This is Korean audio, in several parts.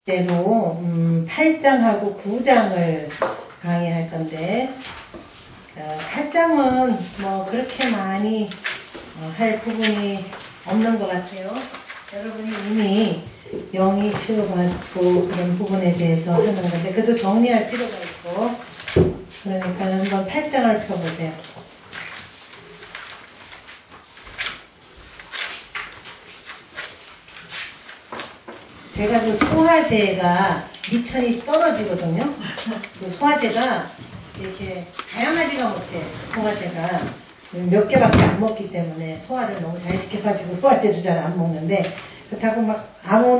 대로 8장하고 9장을 강의할 건데 8장은 뭐 그렇게 많이 할 부분이 없는 것 같아요. 여러분이 이미 영이 치유받고 그런 부분에 대해서 하는 건데 그래도 정리할 필요가 있고 그러니까 한번 8장을 펴보세요. 제가 그 소화제가 미천이 떨어지거든요. 그 소화제가 이렇게 다양하지가 못해. 소화제가 몇 개밖에 안 먹기 때문에 소화를 너무 잘 시켜가지고 소화제를 잘 안 먹는데 그렇다고 막 아무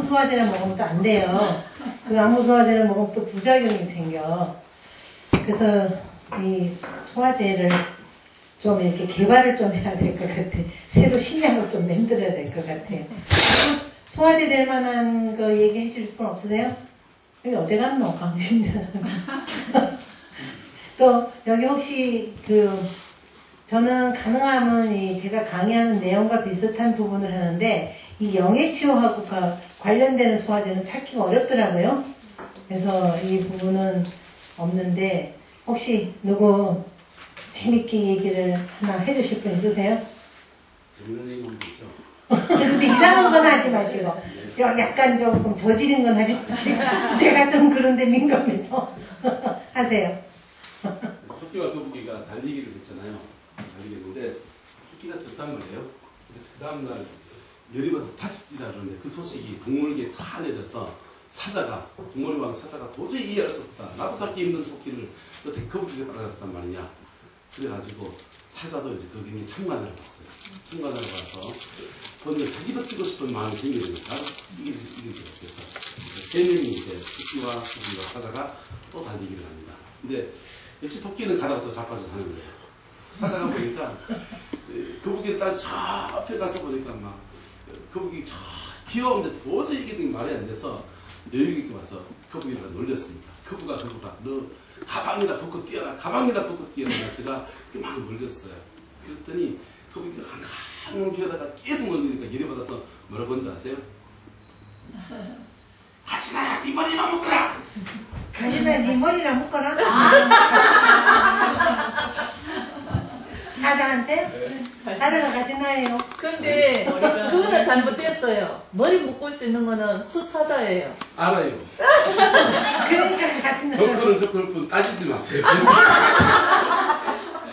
소화제를 먹으면 또 안 돼요. 그 아무 소화제를 먹으면 또 부작용이 생겨. 그래서 이 소화제를 좀 이렇게 개발을 좀 해야 될 것 같아. 새로 신약을 좀 만들어야 될 것 같아요. 소화제 될 만한 거 얘기해 주실 분 없으세요? 여기 어디 갔노? 강신자. 또, 여기 혹시 저는 가능하면 제가 강의하는 내용과 비슷한 부분을 하는데, 이 영해치유하고 관련되는 소화제는 찾기가 어렵더라고요. 그래서 이 부분은 없는데, 혹시 누구 재밌게 얘기를 하나 해주실 분 있으세요? 재밌는 얘기만 보죠. 근데 이상한 건 하지 마시고 약간 조금 저지른 건 하지 마시고 제가 좀 그런데 민감해서 하세요. 토끼와 거북이가 달리기를 했잖아요. 달리기했는데 토끼가 졌단 말이에요. 그래서 그 다음날 열이 받아서 다시 뛰다 그러는데 그 소식이 동물에게 다 알려져서 동물의 사자가 도저히 이해할 수 없다. 나도 잡기 힘든 토끼를 어떻게 거북이가 따라갔단 말이냐. 그래가지고 사자도 이제 거기에 참관을 해봤어요. 참관을 해봐서 근데 자기도 뛰고 싶은 마음이 생기니까 이기게 됐어. 세 명이 이제 토끼와 거북이와 사자가 또 달리기를 합니다. 근데 역시 토끼는 가다가 또 자빠져 사는 거예요. 사자가 보니까 거북이를 딱 저 앞에 가서 보니까 막 거북이 저 귀여운데 도저히 이기는 말이 안 돼서 여유 있게 와서 거북이를 놀렸습니다. 거북아 너 가방이나 벗고 뛰어라. 가방이나 벗고 뛰어라. 그래서가 막 놀렸어요. 그랬더니 거북이가 한강 비어다가 계속 놀리니까 열이 받아서 뭐라고 한지 아세요? 가시나야 네 머리나 묶어라. 가시나야 네 머리나 묶어라? 사자한테? 사자가 가시나예요? 근데 그거는 잘못됐어요. 머리 묶을 수 있는 거는 숫사자예요. 알아요. 그러니까 가시나. 정크는 적을 뿐 따지지 마세요.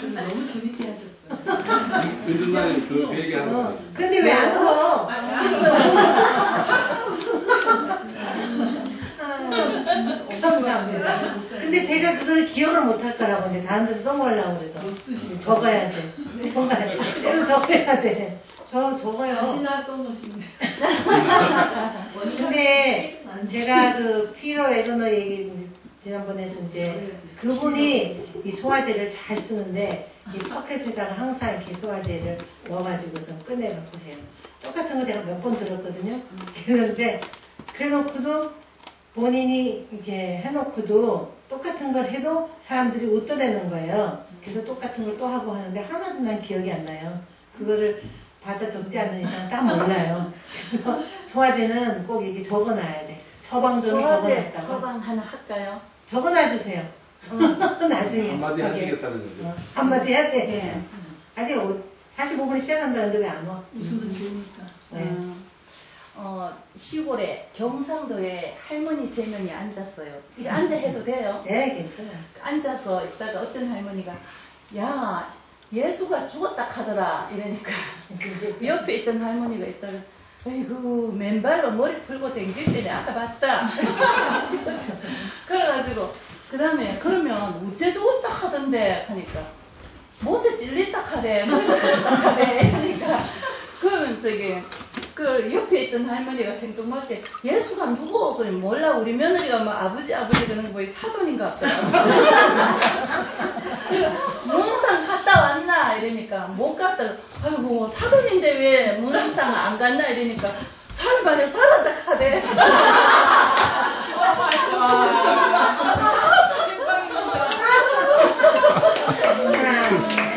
너무 재밌게 하셨어요. 은준나님 그 얘기하는 거. 근데 왜 안 울어? 근데 제가 그걸 기억을 못할 거라고 이제 다른 데서 써먹으려고 그래서 적어야 돼. 새로 적어야 돼. 적어요. 다시나 써놓으시면 근데 제가 그 피로 에저너 얘기 지난번에 해서 이제 그분이 이 소화제를 잘 쓰는데 이 포켓에다가 항상 이렇게 소화제를 넣어가지고서 꺼내놓고 해요. 똑같은 거 제가 몇 번 들었거든요. 그런데 그래놓고도 본인이 이렇게 해놓고도 똑같은 걸 해도 사람들이 웃더대는 거예요. 그래서 똑같은 걸 또 하고 하는데 하나도 난 기억이 안 나요. 그거를 받아 적지 않는 이상 딱 몰라요. 그래서 소화제는 꼭 이렇게 적어놔야 돼. 처방전을 적어놨다고. 처방 하나 할까요? 적어놔주세요. 나중에. 한마디 하시겠다는 거죠. 한마디 해야 돼. 네. 아직 45분 시작한다는데 왜 안 와? 웃으면 좋으니까. 네. 시골에 경상도에 할머니 3명이 앉았어요. 앉아 해도 돼요? 네, 괜찮아. 앉아서 있다가 어떤 할머니가 야 예수가 죽었다 하더라 이러니까 옆에 있던 할머니가 있다가 아이고 맨발로 머리 풀고 댕길 때 내가 아까 봤다. 그래가지고 그 다음에 그러면 우째 죽었다 하던데 하니까 못에 찔린다 하래 머리가 찔렸다래 하니까 그러면 그 옆에 있던 할머니가 생뚱맞게 예수가 누구? 그래 몰라 우리 며느리가 뭐 아버지 그러는 거 사돈인가 보더라고. 문상 갔다 왔나 이러니까 못 갔다. 아이고 사돈인데 왜 문상 안 갔나 이러니까 살발에 살았다 하대.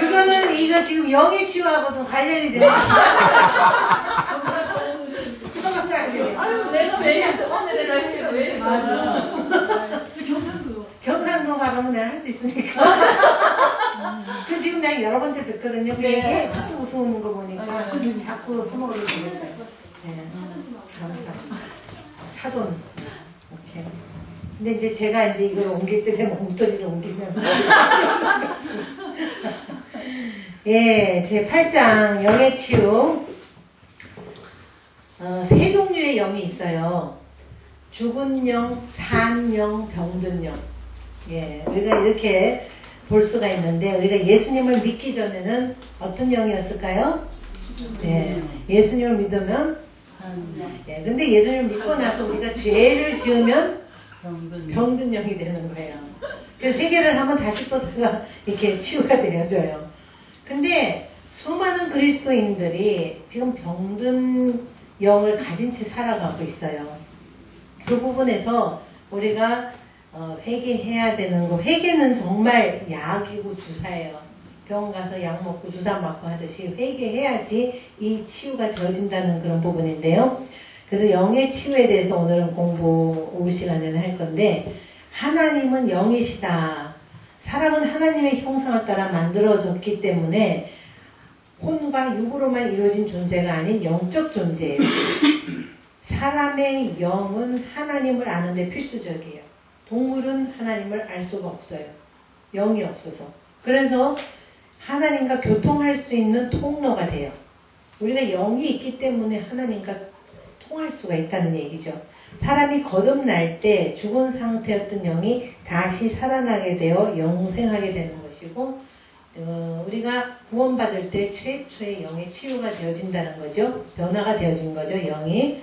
그거는 이거 지금 영해치유하고도 관련이 되는 아유 내가 왜 이렇게 오늘은 맞아. 경상도 말하면 내가 할 수 있으니까. 그 지금 내가 여러 번째 듣거든요. 그 네. 얘기 자꾸 웃으는 거 보니까 네. 자꾸 해먹으려고 그랬어요. 네. 감사합니다. 사돈. 오케이. 근데 이제 제가 이제 이걸 옮길 때 되면 엉터리를 옮기면. 예, 제 8장 영의 치유. 세 종류의 영이 있어요. 죽은 영, 산 영, 병든 영. 예, 우리가 이렇게 볼 수가 있는데, 우리가 예수님을 믿기 전에는 어떤 영이었을까요? 예, 예수님을 믿으면, 예, 근데 예수님을 믿고 나서 우리가 죄를 지으면 병든 영이 되는 거예요. 그래서 해결을 하면 다시 또 이렇게 치유가 되어져요. 근데 수많은 그리스도인들이 지금 병든 영을 가진 채 살아가고 있어요. 그 부분에서 우리가 회개해야 되는 거, 회개는 정말 약이고 주사예요. 병원 가서 약 먹고 주사 맞고 하듯이 회개해야지 이 치유가 되어진다는 그런 부분인데요. 그래서 영의 치유에 대해서 오늘은 공부 오후 시간에는 할 건데, 하나님은 영이시다. 사람은 하나님의 형상을 따라 만들어졌기 때문에 혼과 육으로만 이루어진 존재가 아닌 영적 존재예요. 사람의 영은 하나님을 아는데 필수적이에요. 동물은 하나님을 알 수가 없어요. 영이 없어서. 그래서 하나님과 교통할 수 있는 통로가 돼요. 우리가 영이 있기 때문에 하나님과 통할 수가 있다는 얘기죠. 사람이 거듭날 때 죽은 상태였던 영이 다시 살아나게 되어 영생하게 되는 것이고, 우리가 구원받을 때 최초의 영의 치유가 되어진다는 거죠. 변화가 되어진 거죠, 영이.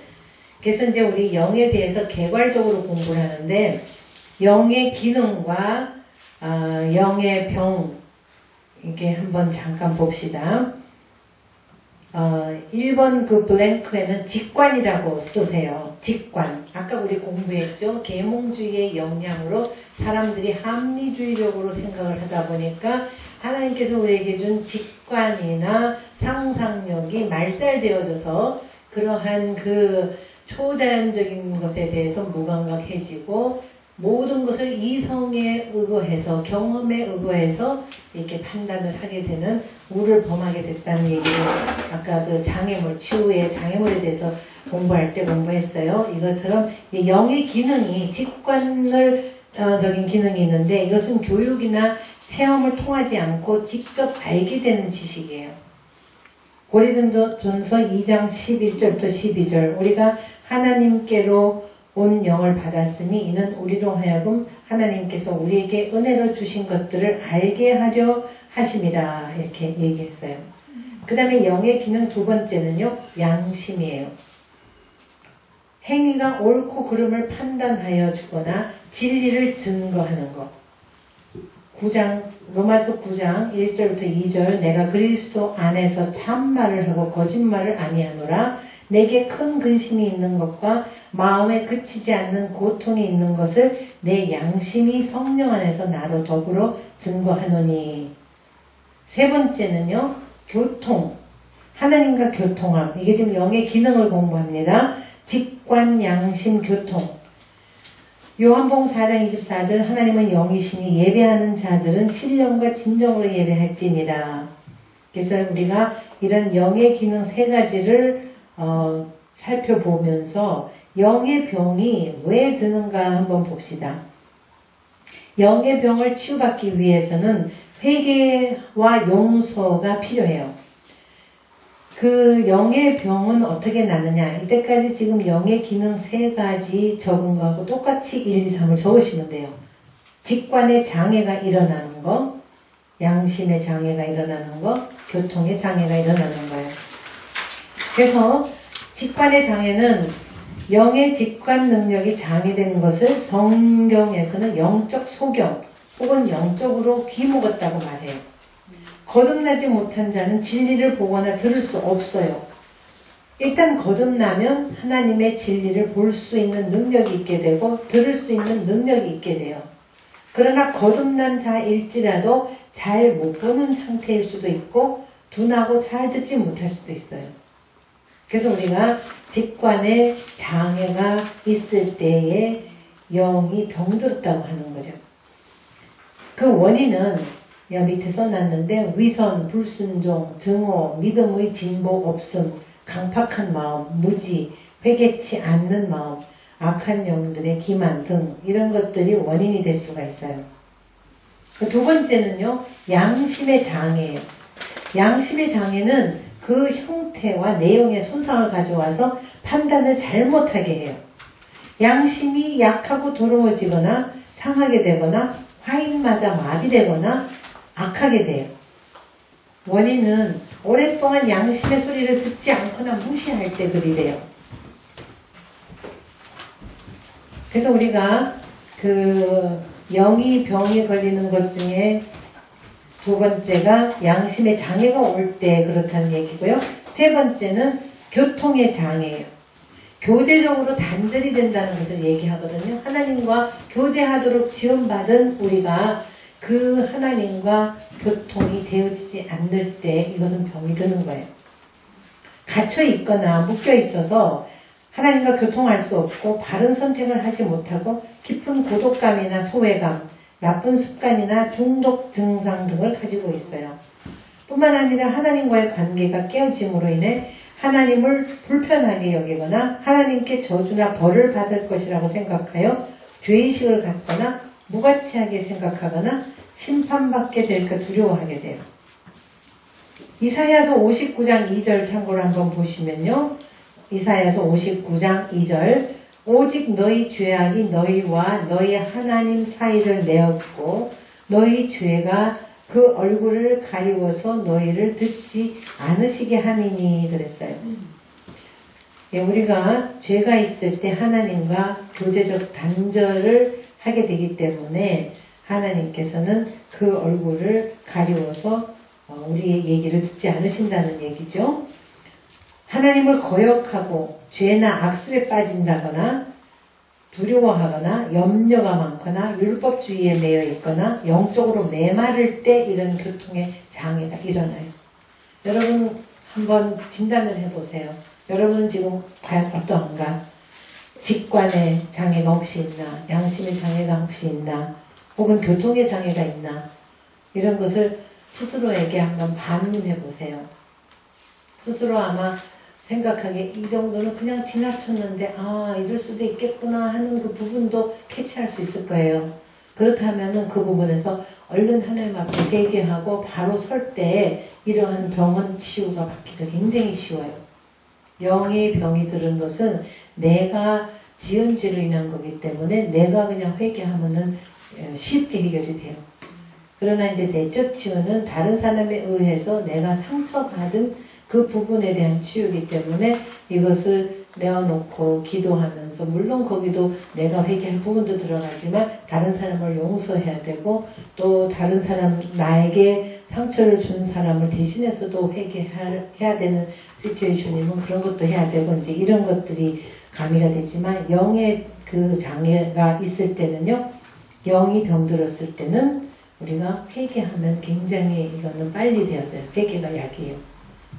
그래서 이제 우리 영에 대해서 개괄적으로 공부를 하는데, 영의 기능과 영의 병, 이렇게 한번 잠깐 봅시다. 1번 그 블랭크에는 직관이라고 쓰세요. 직관. 아까 우리 공부했죠. 계몽주의의 영향으로 사람들이 합리주의적으로 생각을 하다 보니까 하나님께서 우리에게 준 직관이나 상상력이 말살되어져서 그러한 그 초자연적인 것에 대해서 무감각해지고 모든 것을 이성에 의거해서 경험에 의거해서 이렇게 판단을 하게 되는 우를 범하게 됐다는 얘기를 아까 그 장애물 치유의 장애물에 대해서 공부할 때 공부했어요. 이것처럼 영의 기능이 직관을 적인 기능이 있는데 이것은 교육이나 체험을 통하지 않고 직접 알게 되는 지식이에요. 고린도전서 2장 11절부터 12절 우리가 하나님께로 온 영을 받았으니 이는 우리로 하여금 하나님께서 우리에게 은혜로 주신 것들을 알게 하려 하심이라 이렇게 얘기했어요. 그 다음에 영의 기능 두 번째는요. 양심이에요. 행위가 옳고 그름을 판단하여 주거나 진리를 증거하는 것. 9장 로마서 9장 1절부터 2절 내가 그리스도 안에서 참말을 하고 거짓말을 아니하노라 내게 큰 근심이 있는 것과 마음에 그치지 않는 고통이 있는 것을 내 양심이 성령 안에서 나로 더불어 증거하노니. 세 번째는요. 교통. 하나님과 교통함. 이게 지금 영의 기능을 공부합니다. 직관, 양심, 교통. 요한복음 4장 24절 하나님은 영이시니 예배하는 자들은 신령과 진정으로 예배할지니라. 그래서 우리가 이런 영의 기능 세 가지를 살펴보면서 영의 병이 왜 드는가 한번 봅시다. 영의 병을 치유받기 위해서는 회개와 용서가 필요해요. 그 영의 병은 어떻게 나느냐. 이때까지 지금 영의 기능 세 가지 적은 거하고 똑같이 1, 2, 3을 적으시면 돼요. 직관의 장애가 일어나는 거, 양심의 장애가 일어나는 거, 교통의 장애가 일어나는 거예요. 그래서 직관의 장애는 영의 직관 능력이 장애되는 것을 성경에서는 영적 소경 혹은 영적으로 귀먹었다고 말해요. 거듭나지 못한 자는 진리를 보거나 들을 수 없어요. 일단 거듭나면 하나님의 진리를 볼 수 있는 능력이 있게 되고 들을 수 있는 능력이 있게 돼요. 그러나 거듭난 자일지라도 잘 못 보는 상태일 수도 있고 둔하고 잘 듣지 못할 수도 있어요. 그래서 우리가 직관에 장애가 있을 때에 영이 병들었다고 하는 거죠. 그 원인은 여기 밑에 써놨는데 위선, 불순종, 증오, 믿음의 진보 없음, 강팍한 마음, 무지, 회개치 않는 마음, 악한 영들의 기만 등 이런 것들이 원인이 될 수가 있어요. 그 두 번째는요, 양심의 장애예요. 양심의 장애는 그 형태와 내용의 손상을 가져와서 판단을 잘못하게 해요. 양심이 약하고 더러워지거나 상하게 되거나 화인 맞아 마비되거나 악하게 돼요. 원인은 오랫동안 양심의 소리를 듣지 않거나 무시할 때 그리래요. 그래서 우리가 그 영이 병이 걸리는 것 중에 두 번째가 양심의 장애가 올 때 그렇다는 얘기고요. 세 번째는 교통의 장애예요. 교제적으로 단절이 된다는 것을 얘기하거든요. 하나님과 교제하도록 지원받은 우리가 그 하나님과 교통이 되어지지 않을 때 이거는 병이 드는 거예요. 갇혀 있거나 묶여 있어서 하나님과 교통할 수 없고 바른 선택을 하지 못하고 깊은 고독감이나 소외감, 나쁜 습관이나 중독 증상 등을 가지고 있어요. 뿐만 아니라 하나님과의 관계가 깨어짐으로 인해 하나님을 불편하게 여기거나 하나님께 저주나 벌을 받을 것이라고 생각하여 죄의식을 갖거나 무가치하게 생각하거나 심판받게 될까 두려워하게 돼요. 이사야서 59장 2절 참고로 한번 보시면요. 이사야서 59장 2절 오직 너희 죄악이 너희와 너희 하나님 사이를 내었고 너희 죄가 그 얼굴을 가리워서 너희를 듣지 않으시게 하니니 그랬어요. 예, 우리가 죄가 있을 때 하나님과 교제적 단절을 하게 되기 때문에 하나님께서는 그 얼굴을 가리워서 우리의 얘기를 듣지 않으신다는 얘기죠. 하나님을 거역하고 죄나 악습에 빠진다거나 두려워하거나 염려가 많거나 율법주의에 매여 있거나 영적으로 메마를 때 이런 교통의 장애가 일어나요. 여러분 한번 진단을 해보세요. 여러분은 지금 과연 어떠한가? 직관의 장애가 혹시 있나? 양심의 장애가 혹시 있나? 혹은 교통의 장애가 있나? 이런 것을 스스로에게 한번 반문해 보세요. 스스로 아마 생각하기에 이 정도는 그냥 지나쳤는데 이럴 수도 있겠구나 하는 그 부분도 캐치할 수 있을 거예요. 그렇다면은 그 부분에서 얼른 하나님 앞에 회개하고 바로 설 때 이러한 병원 치유가 받기가 굉장히 쉬워요. 영의 병이 들은 것은 내가 지은 죄로 인한 거기 때문에 내가 그냥 회개하면은 쉽게 해결이 돼요. 그러나 이제 내적 치유는 다른 사람에 의해서 내가 상처받은 그 부분에 대한 치유이기 때문에 이것을 내어놓고 기도하면서 물론 거기도 내가 회개할 부분도 들어가지만 다른 사람을 용서해야 되고 또 다른 사람 나에게 상처를 준 사람을 대신해서도 회개해야 되는 시츄에이션이면 그런 것도 해야 되고 이제 이런 것들이 가미가 되지만 영의 그 장애가 있을 때는요. 영이 병들었을 때는 우리가 회개하면 굉장히 이거는 빨리 되어져요. 회개가 약이에요.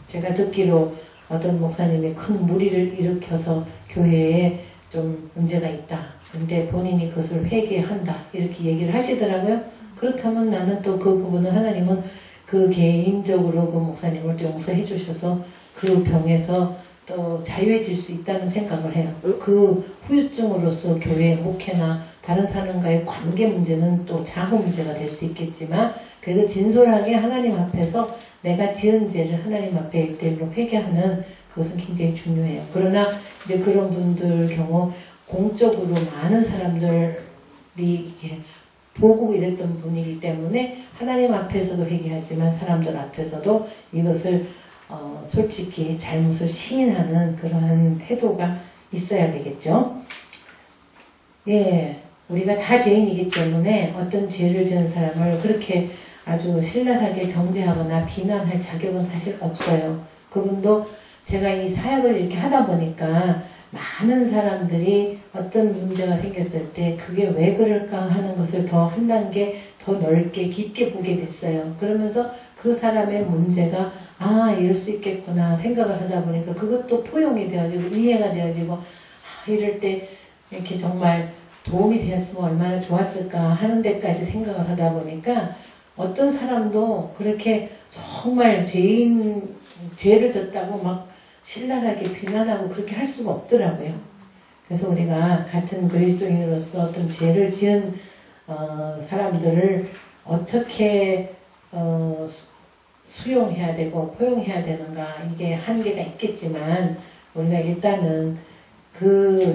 제가 듣기로 어떤 목사님이 큰 무리를 일으켜서 교회에 좀 문제가 있다. 근데 본인이 그것을 회개한다. 이렇게 얘기를 하시더라고요. 그렇다면 나는 또 그 부분은 하나님은 그 개인적으로 그 목사님을 또 용서해 주셔서 그 병에서 또 자유해질 수 있다는 생각을 해요. 그 후유증으로서 교회 목회나 다른 사람과의 관계 문제는 또 자후 문제가 될 수 있겠지만 그래서 진솔하게 하나님 앞에서 내가 지은 죄를 하나님 앞에 1대1로 회개하는 그것은 굉장히 중요해요. 그러나 이제 그런 분들 경우 공적으로 많은 사람들이 이렇게 보고 이랬던 분이기 때문에 하나님 앞에서도 회개하지만 사람들 앞에서도 이것을 솔직히 잘못을 시인하는 그러한 태도가 있어야 되겠죠. 예, 우리가 다 죄인이기 때문에 어떤 죄를 지은 사람을 그렇게 아주 신랄하게 정죄하거나 비난할 자격은 사실 없어요. 그분도 제가 이 사역을 이렇게 하다 보니까 많은 사람들이 어떤 문제가 생겼을 때 그게 왜 그럴까 하는 것을 더 한 단계 더 넓게 깊게 보게 됐어요. 그러면서 그 사람의 문제가 이럴 수 있겠구나 생각을 하다 보니까 그것도 포용이 되어지고 이해가 되어지고 이럴 때 이렇게 정말 도움이 되었으면 얼마나 좋았을까 하는 데까지 생각을 하다 보니까 어떤 사람도 그렇게 정말 죄를 졌다고 막 신랄하게 비난하고 그렇게 할 수가 없더라고요. 그래서 우리가 같은 그리스도인으로서 어떤 죄를 지은 사람들을 어떻게 수용해야 되고 포용해야 되는가, 이게 한계가 있겠지만 우리가 일단은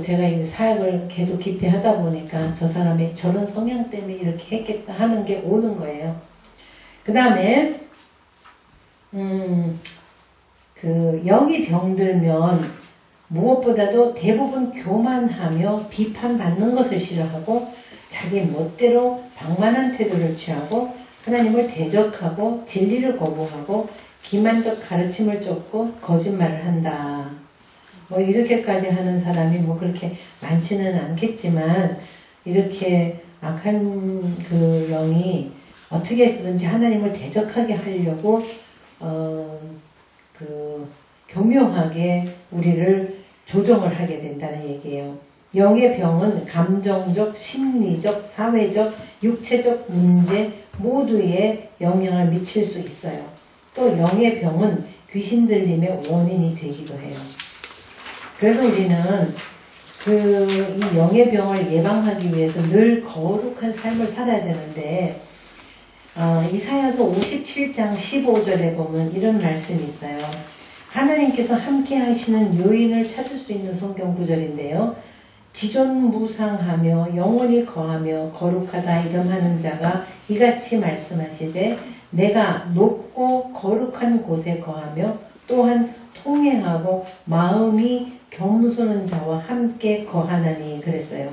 제가 이 사역을 계속 깊이 하다 보니까 저 사람이 저런 성향 때문에 이렇게 했겠다 하는 게 오는 거예요. 그 다음에 영이 병들면 무엇보다도 대부분 교만하며 비판받는 것을 싫어하고 자기 멋대로 방만한 태도를 취하고 하나님을 대적하고 진리를 거부하고 기만적 가르침을 쫓고 거짓말을 한다. 뭐 이렇게까지 하는 사람이 뭐 그렇게 많지는 않겠지만 이렇게 악한 그 영이 어떻게든지 하나님을 대적하게 하려고 교묘하게 우리를 조종을 하게 된다는 얘기예요. 영의 병은 감정적, 심리적, 사회적, 육체적 문제 모두에 영향을 미칠 수 있어요. 또 영의 병은 귀신 들림의 원인이 되기도 해요. 그래서 우리는 이 영의 병을 예방하기 위해서 늘 거룩한 삶을 살아야 되는데 이사야서 57장 15절에 보면 이런 말씀이 있어요. 하나님께서 함께 하시는 요인을 찾을 수 있는 성경 구절인데요. 지존무상하며 영원히 거하며 거룩하다 이름하는 자가 이같이 말씀하시되 내가 높고 거룩한 곳에 거하며 또한 통회하고 마음이 겸손한 자와 함께 거하나니 그랬어요.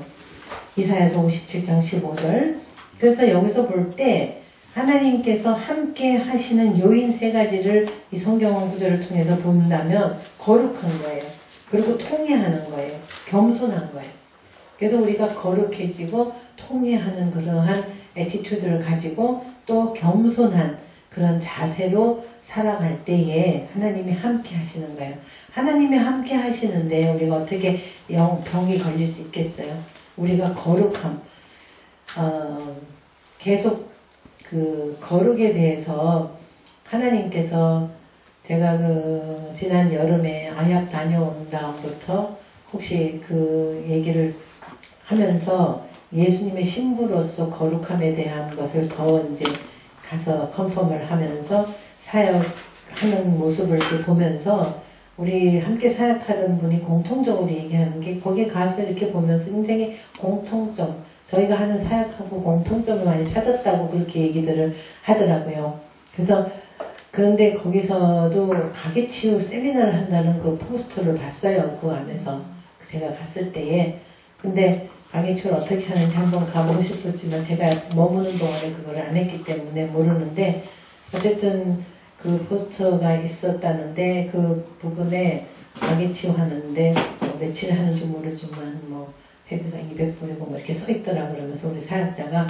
이사야서 57장 15절. 그래서 여기서 볼 때 하나님께서 함께 하시는 요인 세 가지를 이 성경 구절을 통해서 본다면 거룩한 거예요. 그리고 통회하는 거예요. 겸손한 거예요. 그래서 우리가 거룩해지고 통회하는 그러한 애티튜드를 가지고 또 겸손한 그런 자세로 살아갈 때에 하나님이 함께 하시는 거예요. 하나님이 함께 하시는데 우리가 어떻게 병이 걸릴 수 있겠어요? 우리가 거룩함, 계속 거룩에 대해서 하나님께서 제가 지난 여름에 아약 다녀온 다음부터 혹시 얘기를 하면서 예수님의 신부로서 거룩함에 대한 것을 더 이제 가서 컨펌을 하면서 사역하는 모습을 보면서 우리 함께 사역하던 분이 공통적으로 얘기하는 게 거기 가서 이렇게 보면서 굉장히 공통점, 저희가 하는 사역하고 공통점을 많이 찾았다고 그렇게 얘기들을 하더라고요. 그래서 그런데 거기서도 가게치유 세미나를 한다는 그 포스터를 봤어요. 그 안에서 제가 갔을 때에. 근데 가게치유를 어떻게 하는지 한번 가보고 싶었지만 제가 머무는 동안에 그걸 안 했기 때문에 모르는데 어쨌든 그 포스터가 있었다는데 그 부분에 가게치유 하는데 며칠 하는지 모르지만 뭐 회비가 200불이고 뭐 이렇게 써 있더라. 그러면서 우리 사역자가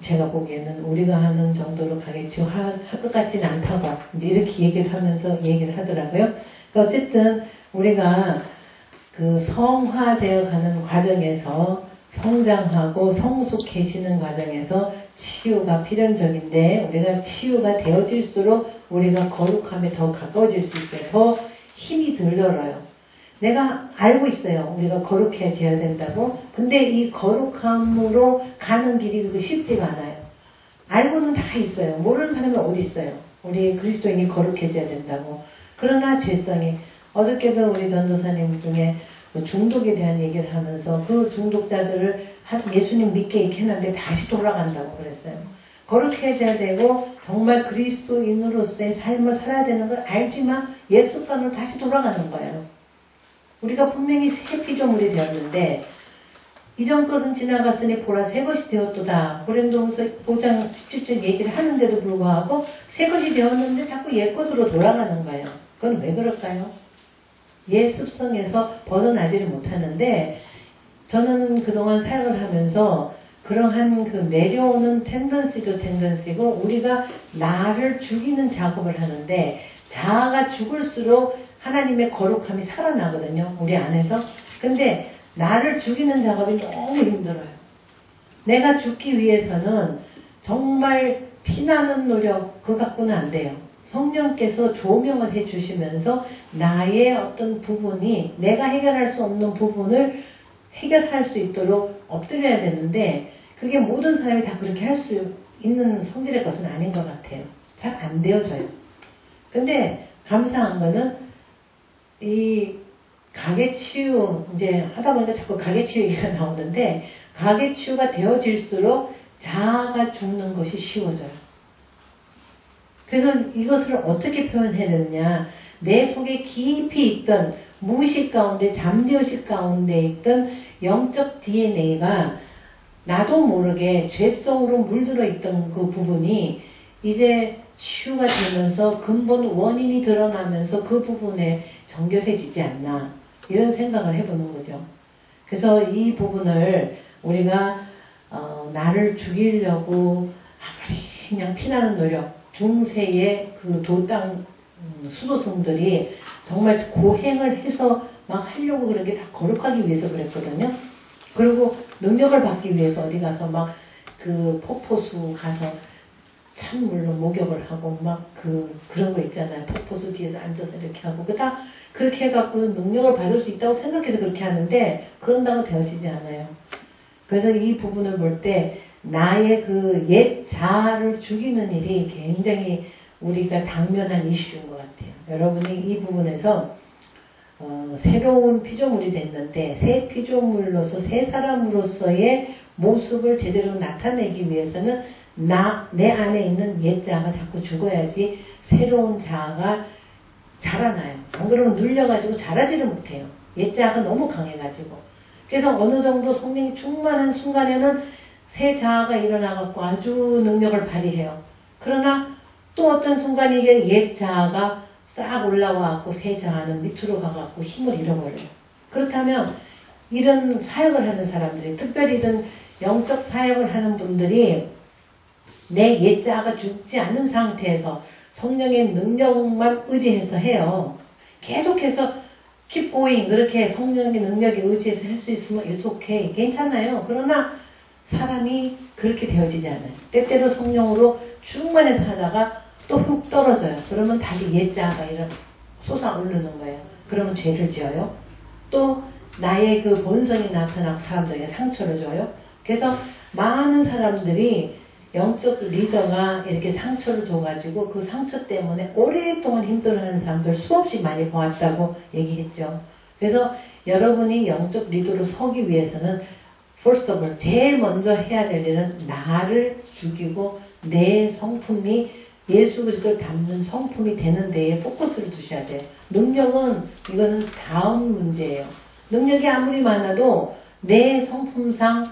제가 보기에는 우리가 하는 정도로 가게치유 할 것 같지는 않다고 이제 이렇게 얘기를 하면서 얘기를 하더라고요. 그러니까 어쨌든 우리가 성화되어 가는 과정에서 성장하고 성숙해지는 과정에서 치유가 필연적인데 우리가 치유가 되어질수록 우리가 거룩함에 더 가까워질 수 있어요. 더 힘이 들더라요. 내가 알고 있어요. 우리가 거룩해져야 된다고. 근데 이 거룩함으로 가는 길이 그렇게 쉽지가 않아요. 알고는 다 있어요. 모르는 사람이 어디 있어요. 우리 그리스도인이 거룩해져야 된다고. 그러나 죄성이 어저께도 우리 전도사님 중에 중독에 대한 얘기를 하면서 그 중독자들을 예수님 믿게 이렇게 했는데 다시 돌아간다고 그랬어요. 거룩해져야 되고 정말 그리스도인으로서의 삶을 살아야 되는 걸 알지만 옛 습관으로 다시 돌아가는 거예요. 우리가 분명히 새 피조물이 되었는데 이전 것은 지나갔으니 보라 새 것이 되었도다. 고린도후서 5장 17절 얘기를 하는데도 불구하고 새 것이 되었는데 자꾸 옛 것으로 돌아가는 거예요. 그건 왜 그럴까요? 옛 습성에서 벗어나지를 못하는데 저는 그동안 사역을 하면서 그러한 내려오는 텐던시도 텐던시고 우리가 나를 죽이는 작업을 하는데 자아가 죽을수록 하나님의 거룩함이 살아나거든요. 우리 안에서. 근데 나를 죽이는 작업이 너무 힘들어요. 내가 죽기 위해서는 정말 피나는 노력 그거 갖고는 안 돼요. 성령께서 조명을 해주시면서 나의 어떤 부분이 내가 해결할 수 없는 부분을 해결할 수 있도록 엎드려야 되는데 그게 모든 사람이 다 그렇게 할 수 있는 성질의 것은 아닌 것 같아요. 잘 안 되어져요. 근데 감사한 거는 이 가계치유 이제 하다 보니까 자꾸 가계치유 얘기가 나오는데 가계치유가 되어질수록 자아가 죽는 것이 쉬워져요. 그래서 이것을 어떻게 표현해야 되느냐. 내 속에 깊이 있던 무의식 가운데 잠재의식 가운데 있던 영적 DNA가 나도 모르게 죄성으로 물들어 있던 그 부분이 이제 치유가 되면서 근본 원인이 드러나면서 그 부분에 정결해지지 않나 이런 생각을 해보는 거죠. 그래서 이 부분을 우리가 나를 죽이려고 아무리 그냥 피나는 노력 중세의 그 도당 수도승들이 정말 고행을 해서 막 하려고 그런 게 다 거룩하기 위해서 그랬거든요. 그리고 능력을 받기 위해서 어디 가서 막 그 폭포수 가서 찬물로 목욕을 하고 막 그런 거 있잖아요. 폭포수 뒤에서 앉아서 이렇게 하고 그 다 그렇게 해갖고 능력을 받을 수 있다고 생각해서 그렇게 하는데 그런다고 되어지지 않아요. 그래서 이 부분을 볼 때 나의 그 옛 자아를 죽이는 일이 굉장히 우리가 당면한 이슈인 것 같아요. 여러분이 이 부분에서 새로운 피조물이 됐는데 새 피조물로서 새 사람으로서의 모습을 제대로 나타내기 위해서는 내 안에 있는 옛 자아가 자꾸 죽어야지 새로운 자아가 자라나요. 안 그러면 눌려가지고 자라지를 못해요. 옛 자아가 너무 강해가지고. 그래서 어느 정도 성령이 충만한 순간에는 새 자아가 일어나갖고 아주 능력을 발휘해요. 그러나 또 어떤 순간에 이게 옛 자아가 싹 올라와갖고 새 자아는 밑으로 가갖고 힘을 잃어버려요. 그렇다면 이런 사역을 하는 사람들이 특별히 이런 영적 사역을 하는 분들이 내 옛 자아가 죽지 않는 상태에서 성령의 능력만 의지해서 해요. 계속해서 keep going 그렇게 성령의 능력에 의지해서 할 수 있으면 it's okay 괜찮아요. 그러나 사람이 그렇게 되어지지 않아요. 때때로 성령으로 충만해서 하다가 또 훅 떨어져요. 그러면 다시 옛 자아가 솟아오르는 거예요. 그러면 죄를 지어요. 또 나의 그 본성이 나타나고 사람들에게 상처를 줘요. 그래서 많은 사람들이 영적 리더가 이렇게 상처를 줘가지고 그 상처 때문에 오랫동안 힘들어하는 사람들 수없이 많이 보았다고 얘기했죠. 그래서 여러분이 영적 리더로 서기 위해서는 first of all 제일 먼저 해야 될 일은 나를 죽이고 내 성품이 예수 그리스도를 닮는 성품이 되는 데에 포커스를 두셔야 돼요. 능력은 이거는 다음 문제예요. 능력이 아무리 많아도 내 성품상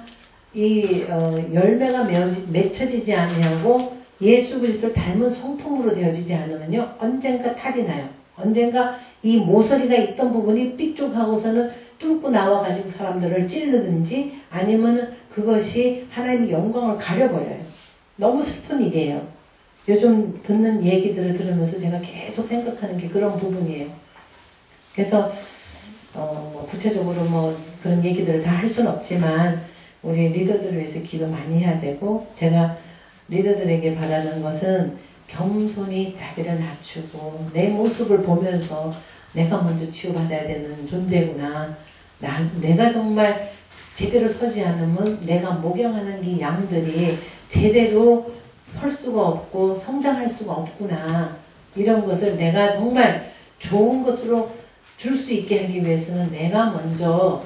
이 열매가 맺혀지지 아니하고 예수 그리스도를 닮은 성품으로 되어지지 않으면요 언젠가 탈이 나요. 언젠가 이 모서리가 있던 부분이 삐죽하고서는 뚫고 나와가지고 사람들을 찌르든지 아니면 그것이 하나님의 영광을 가려버려요. 너무 슬픈 일이에요. 요즘 듣는 얘기들을 들으면서 제가 계속 생각하는 게 그런 부분이에요. 그래서 구체적으로 뭐 그런 얘기들을 다 할 수는 없지만 우리 리더들을 위해서 기도 많이 해야 되고 제가 리더들에게 바라는 것은 겸손히 자기를 낮추고 내 모습을 보면서 내가 먼저 치유받아야 되는 존재구나. 내가 정말 제대로 서지 않으면 내가 목양하는 이 양들이 제대로 설 수가 없고 성장할 수가 없구나. 이런 것을 내가 정말 좋은 것으로 줄 수 있게 하기 위해서는 내가 먼저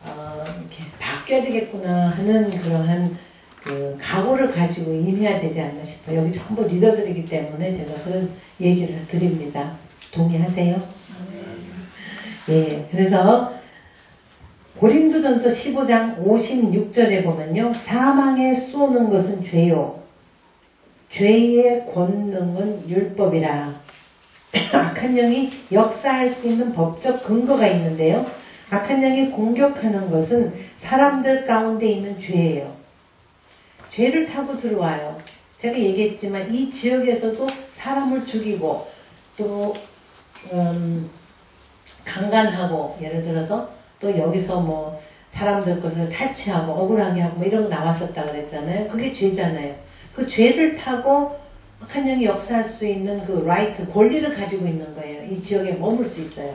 이렇게 바뀌어야 되겠구나 하는 그러한 그 각오를 가지고 임해야 되지 않나 싶어요. 여기 전부 리더들이기 때문에 제가 그런 얘기를 드립니다. 동의하세요? 예, 그래서 고린도전서 15장 56절에 보면요. 사망에 쏘는 것은 죄요. 죄의 권능은 율법이라. 악한 영이 역사할 수 있는 법적 근거가 있는데요. 악한 영이 공격하는 것은 사람들 가운데 있는 죄예요. 죄를 타고 들어와요. 제가 얘기했지만 이 지역에서도 사람을 죽이고 또 강간하고 예를 들어서 또 여기서 뭐 사람들 것을 탈취하고 억울하게 하고 뭐 이런 거 나왔었다 그랬잖아요. 그게 죄잖아요. 그 죄를 타고 악한 영이 역사할 수 있는 그 라이트, 권리를 가지고 있는 거예요. 이 지역에 머물 수 있어요.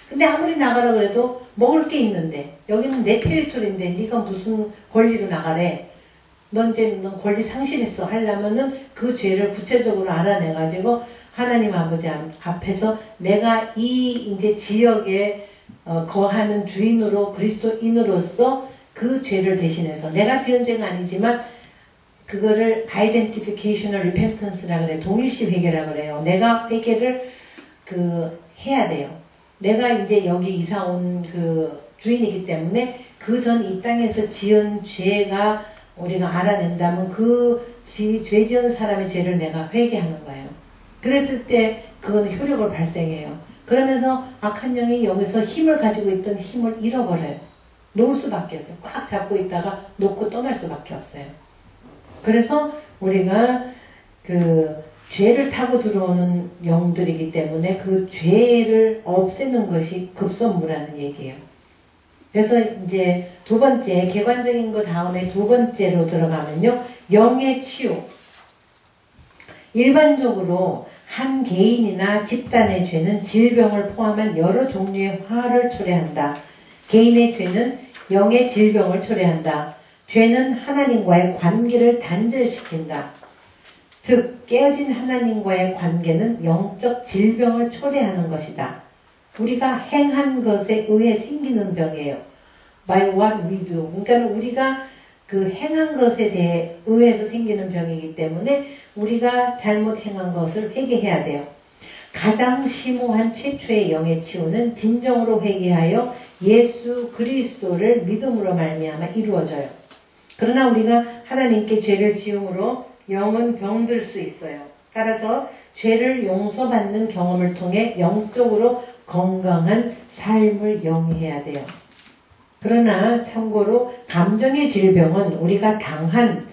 근데 아무리 나가라 그래도 먹을 게 있는데 여기는 내 테리토리인데 네가 무슨 권리로 나가래. 넌 권리 상실했어 하려면은 그 죄를 구체적으로 알아내가지고 하나님 아버지 앞에서 내가 이 이제 지역에 거하는 주인으로 그리스도인으로서 그 죄를 대신해서 내가 지은 죄는 아니지만 그거를 identificational repentance라 그래. 동일시 회개라 그래요. 내가 회개를 해야 돼요. 내가 이제 여기 이사 온 그 주인이기 때문에 그 전 이 땅에서 지은 죄가 우리가 알아낸다면 죄 지은 사람의 죄를 내가 회개하는 거예요. 그랬을 때 그건 효력을 발생해요. 그러면서 악한 영이 여기서 힘을 가지고 있던 힘을 잃어버려요. 놓을 수밖에 없어요. 꽉 잡고 있다가 놓고 떠날 수밖에 없어요. 그래서 우리가 죄를 타고 들어오는 영들이기 때문에 그 죄를 없애는 것이 급선무라는 얘기예요. 그래서 이제 두 번째, 객관적인 거 다음에 두 번째로 들어가면요. 영의 치유. 일반적으로 한 개인이나 집단의 죄는 질병을 포함한 여러 종류의 화를 초래한다. 개인의 죄는 영의 질병을 초래한다. 죄는 하나님과의 관계를 단절시킨다. 즉 깨어진 하나님과의 관계는 영적 질병을 초래하는 것이다. 우리가 행한 것에 의해 생기는 병이에요. By what we do. 그러니까 우리가 그 행한 것에 대해 의해서 생기는 병이기 때문에 우리가 잘못 행한 것을 회개해야 돼요. 가장 심오한 최초의 영의 치유는 진정으로 회개하여 예수 그리스도를 믿음으로 말미암아 이루어져요. 그러나 우리가 하나님께 죄를 지음으로 영은 병들 수 있어요. 따라서 죄를 용서받는 경험을 통해 영적으로 건강한 삶을 영위해야 돼요. 그러나 참고로 감정의 질병은 우리가 당한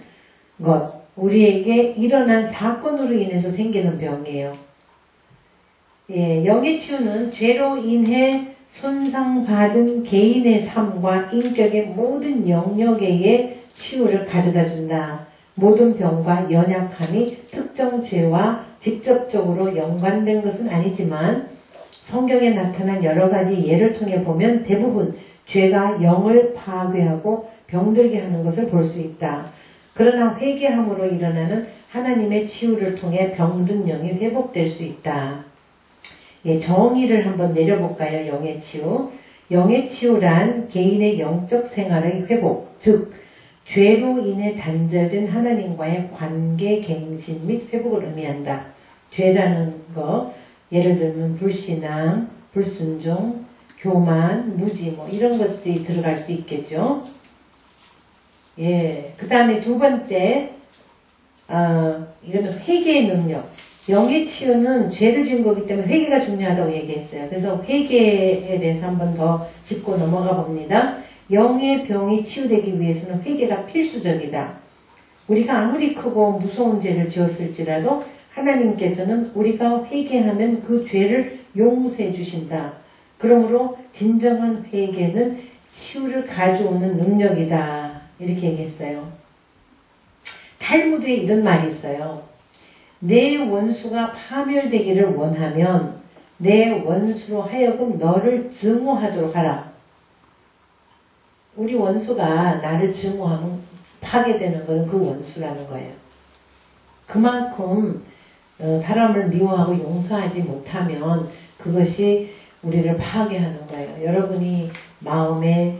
것, 우리에게 일어난 사건으로 인해서 생기는 병이에요. 예, 영의 치유는 죄로 인해 손상받은 개인의 삶과 인격의 모든 영역의 치유를 가져다 준다. 모든 병과 연약함이 특정 죄와 직접적으로 연관된 것은 아니지만 성경에 나타난 여러 가지 예를 통해 보면 대부분 죄가 영을 파괴하고 병들게 하는 것을 볼 수 있다. 그러나 회개함으로 일어나는 하나님의 치유를 통해 병든 영이 회복될 수 있다. 예, 정의를 한번 내려볼까요? 영의 치유. 영의 치유란 개인의 영적 생활의 회복, 즉 죄로 인해 단절된 하나님과의 관계 갱신 및 회복을 의미한다. 죄라는 거, 예를 들면 불신앙, 불순종, 교만, 무지 뭐 이런 것들이 들어갈 수 있겠죠. 예, 그 다음에 두 번째, 이거는 회개의 능력. 영의 치유는 죄를 지은 거기 때문에 회개가 중요하다고 얘기했어요. 그래서 회개에 대해서 한번 더 짚고 넘어가 봅니다. 영의 병이 치유되기 위해서는 회개가 필수적이다. 우리가 아무리 크고 무서운 죄를 지었을지라도 하나님께서는 우리가 회개하면 그 죄를 용서해 주신다. 그러므로 진정한 회개는 치유를 가져오는 능력이다. 이렇게 얘기했어요. 탈무드에 이런 말이 있어요. 내 원수가 파멸되기를 원하면 내 원수로 하여금 너를 증오하도록 하라. 우리 원수가 나를 증오하면 파괴되는 것은 그 원수라는 거예요. 그만큼 사람을 미워하고 용서하지 못하면 그것이 우리를 파괴하는 거예요. 여러분이 마음에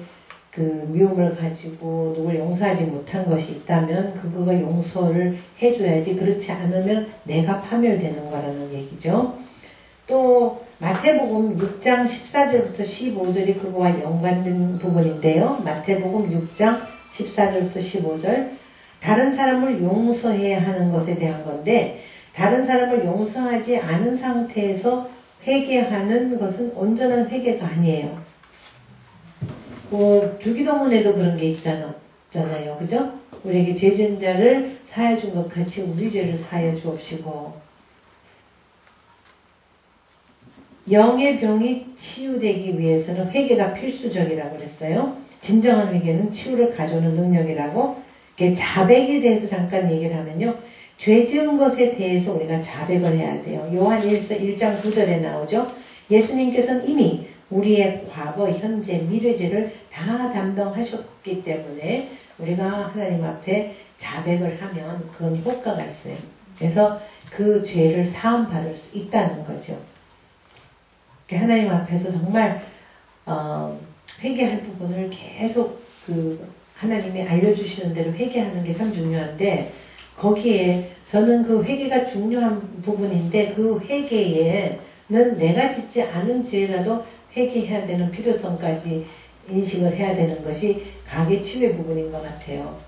그 미움을 가지고 누굴 용서하지 못한 것이 있다면 그거가 용서를 해줘야지. 그렇지 않으면 내가 파멸되는 거라는 얘기죠. 또 마태복음 6장 14절부터 15절이 그거와 연관된 부분인데요. 마태복음 6장 14절부터 15절 다른 사람을 용서해야 하는 것에 대한 건데 다른 사람을 용서하지 않은 상태에서 회개하는 것은 온전한 회개가 아니에요. 주기도문에도 그런 게 있잖아요. 그죠? 우리에게 죄 지은 자를 사하여 준 것 같이 우리 죄를 사하여 주옵시고 영의 병이 치유되기 위해서는 회개가 필수적이라고 그랬어요. 진정한 회개는 치유를 가져오는 능력이라고. 자백에 대해서 잠깐 얘기를 하면요. 죄 지은 것에 대해서 우리가 자백을 해야 돼요. 요한 1장 9절에 나오죠. 예수님께서는 이미 우리의 과거, 현재, 미래 죄를 다 담당하셨기 때문에 우리가 하나님 앞에 자백을 하면 그건 효과가 있어요. 그래서 그 죄를 사함받을 수 있다는 거죠. 하나님 앞에서 정말 회개할 부분을 계속 하나님이 알려주시는 대로 회개하는 게 참 중요한데, 거기에 저는 그 회개가 중요한 부분인데, 그 회개에는 내가 짓지 않은 죄라도 회개해야 되는 필요성까지 인식을 해야 되는 것이 가계 치유의 부분인 것 같아요.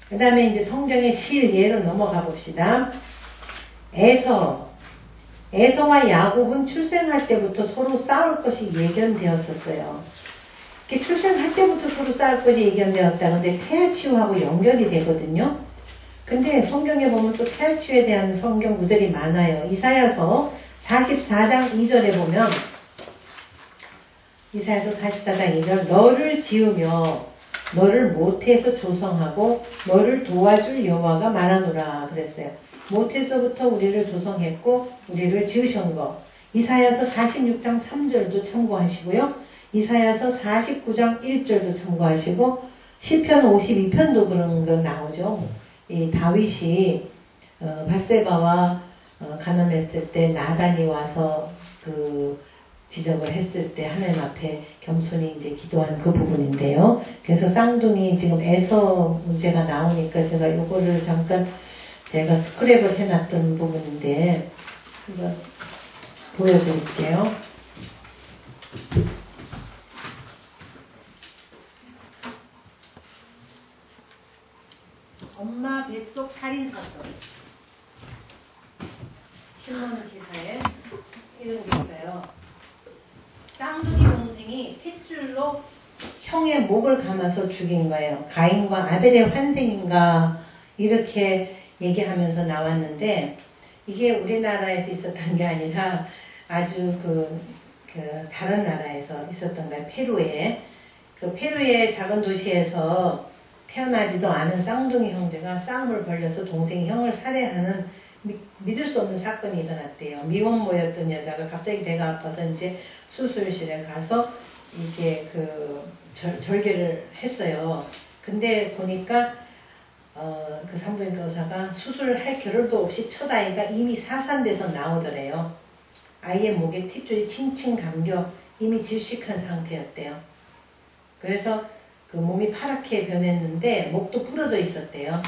그 다음에 이제 성경의 실예로 넘어가 봅시다. 에서와 야곱은 출생할 때부터 서로 싸울 것이 예견되었었어요. 출생할 때부터 서로 싸울 것이 예견되었다. 근데 태아치유하고 연결이 되거든요. 근데 성경에 보면 또 태아치유에 대한 성경 구절이 많아요. 이사야서 44장 2절에 보면, 이사야서 44장 2절, 너를 지으며 너를 모태에서 조성하고 너를 도와줄 여호와가 말하노라 그랬어요. 모태에서부터 우리를 조성했고 우리를 지으신 거. 이사야서 46장 3절도 참고하시고요. 이사야서 49장 1절도 참고하시고, 시편 52편도 그런 거 나오죠. 이 다윗이 밧세바와 간음했을 때 나단이 와서 지적을 했을 때 하나님 앞에 겸손히 이제 기도한 그 부분인데요. 그래서 쌍둥이 지금 에서 문제가 나오니까 제가 이거를 잠깐 제가 스크랩을 해놨던 부분인데 이거 보여드릴게요. 엄마 뱃속 살인사건, 신문 기사에 이런 게 있어요. 쌍둥이 동생이 핏줄로 형의 목을 감아서 죽인 거예요. 가인과 아벨의 환생인가 이렇게 얘기하면서 나왔는데, 이게 우리나라에서 있었던 게 아니라 아주 다른 나라에서 있었던 거예요. 페루에. 페루의 작은 도시에서 태어나지도 않은 쌍둥이 형제가 싸움을 벌여서 동생이 형을 살해하는 믿을 수 없는 사건이 일어났대요. 미혼모였던 여자가 갑자기 배가 아파서 이제 수술실에 가서 이게 절개를 했어요. 근데 보니까 그 산부인과 의사가 수술을 할 겨를도 없이 첫 아이가 이미 사산돼서 나오더래요. 아이의 목에 탯줄이 칭칭 감겨 이미 질식한 상태였대요. 그래서 몸이 파랗게 변했는데 목도 부러져 있었대요.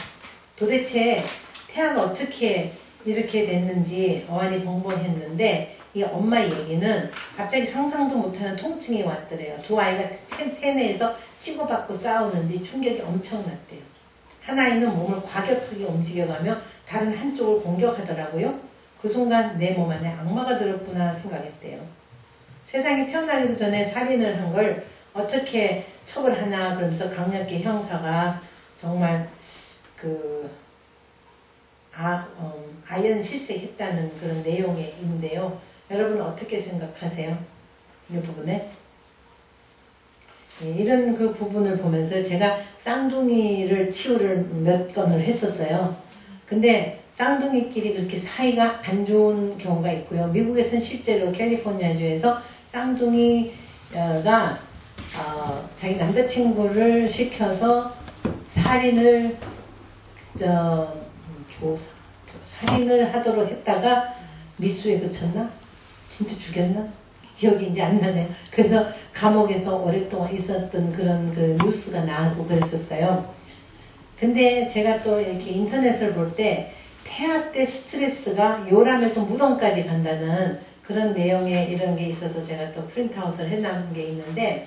도대체 태아가 어떻게 이렇게 됐는지 어안이 벙벙했는데, 이 엄마 얘기는 갑자기 상상도 못하는 통증이 왔더래요. 두 아이가 태내에서 치고받고 싸우는데 충격이 엄청났대요. 한 아이는 몸을 과격하게 움직여가며 다른 한쪽을 공격하더라고요. 그 순간 내 몸 안에 악마가 들었구나 생각했대요. 세상에 태어나기도 전에 살인을 한 걸 어떻게 처벌하나 그러면서 강력계 형사가 정말 아연 실세했다는 그런 내용인데요. 여러분 어떻게 생각하세요? 이 부분에? 네, 이런 그 부분을 보면서 제가 쌍둥이를 치유를 몇 건을 했었어요. 근데 쌍둥이끼리 그렇게 사이가 안 좋은 경우가 있고요. 미국에서는 실제로 캘리포니아주에서 쌍둥이가 자기 남자친구를 시켜서 살인을 하도록 했다가 미수에 그쳤나? 진짜 죽였나? 기억이 이제 안 나네요. 그래서 감옥에서 오랫동안 있었던 그런 뉴스가 나오고 그랬었어요. 근데 제가 또 이렇게 인터넷을 볼 때 태아 때 스트레스가 요람에서 무덤까지 간다는 그런 내용의 이런 게 있어서 제가 또 프린트아웃을 해놓은 게 있는데,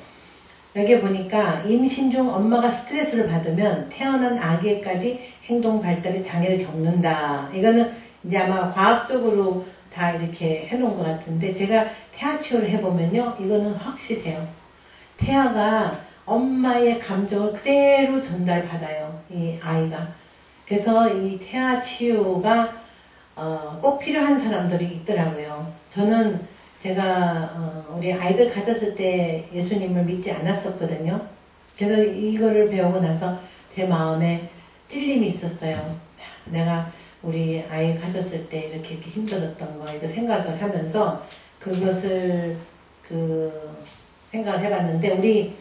여기 보니까 임신 중 엄마가 스트레스를 받으면 태어난 아기까지 행동 발달에 장애를 겪는다. 이거는 이제 아마 과학적으로 다 이렇게 해놓은 것 같은데, 제가 태아 치유를 해보면요, 이거는 확실해요. 태아가 엄마의 감정을 그대로 전달받아요, 이 아이가. 그래서 이 태아 치유가 꼭 필요한 사람들이 있더라고요. 저는 제가 우리 아이들 가졌을 때 예수님을 믿지 않았었거든요. 그래서 이거를 배우고 나서 제 마음에 찔림이 있었어요. 내가 우리 아이 가졌을 때 이렇게 힘들었던 거 이거 생각을 하면서 그것을 생각을 해봤는데 우리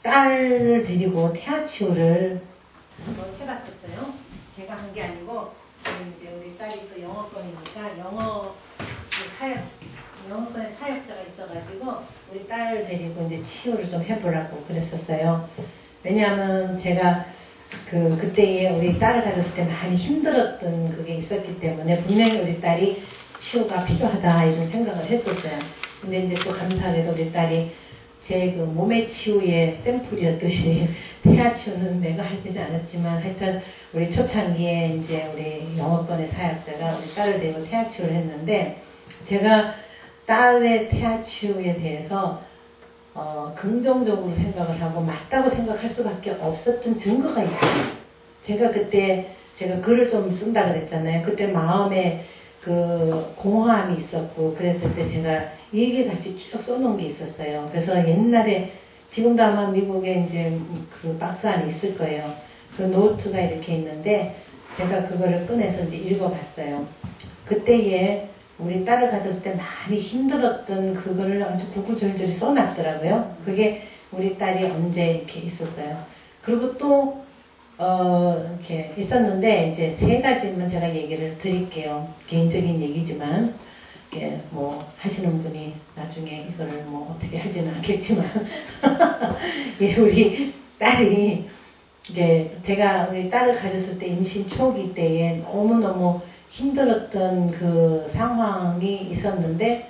딸을 데리고 태아치유를 한번 해봤었어요. 제가 한 게 아니고 이제 우리 딸이 또 영어권이니까 영어권에 사역자가 있어가지고 우리 딸을 데리고 이제 치유를 좀 해보라고 그랬었어요. 왜냐하면 제가 그때에 우리 딸을 가졌을 때 많이 힘들었던 그게 있었기 때문에 분명히 우리 딸이 치유가 필요하다 이런 생각을 했었어요. 근데 이제 또 감사하게도 우리 딸이 제 그 몸의 치유의 샘플이었듯이 태아 치유는 내가 하지는 않았지만 하여튼 우리 초창기에 이제 우리 영어권의 사역자가 우리 딸을 데리고 태아 치유를 했는데 제가 딸의 태아 치유에 대해서 긍정적으로 생각을 하고 맞다고 생각할 수밖에 없었던 증거가 있어요. 제가 그때 제가 글을 좀 쓴다 그랬잖아요. 그때 마음에 그 공허함이 있었고 그랬을 때 제가 일기같이 쭉 써놓은 게 있었어요. 그래서 옛날에 지금도 아마 미국에 이제 그 박스 안에 있을 거예요. 그 노트가 이렇게 있는데 제가 그거를 꺼내서 이제 읽어봤어요. 그때에 우리 딸을 가졌을 때 많이 힘들었던 그거를 아주 구구절절히 써놨더라고요. 그게 우리 딸이 언제 이렇게 있었어요. 그리고 또 이렇게 있었는데 이제 세 가지만 제가 얘기를 드릴게요. 개인적인 얘기지만 뭐 하시는 분이 나중에 이거를 뭐 어떻게 하지는 않겠지만 예, 우리 딸이 제가 우리 딸을 가졌을 때 임신 초기 때에 너무너무 힘들었던 그 상황이 있었는데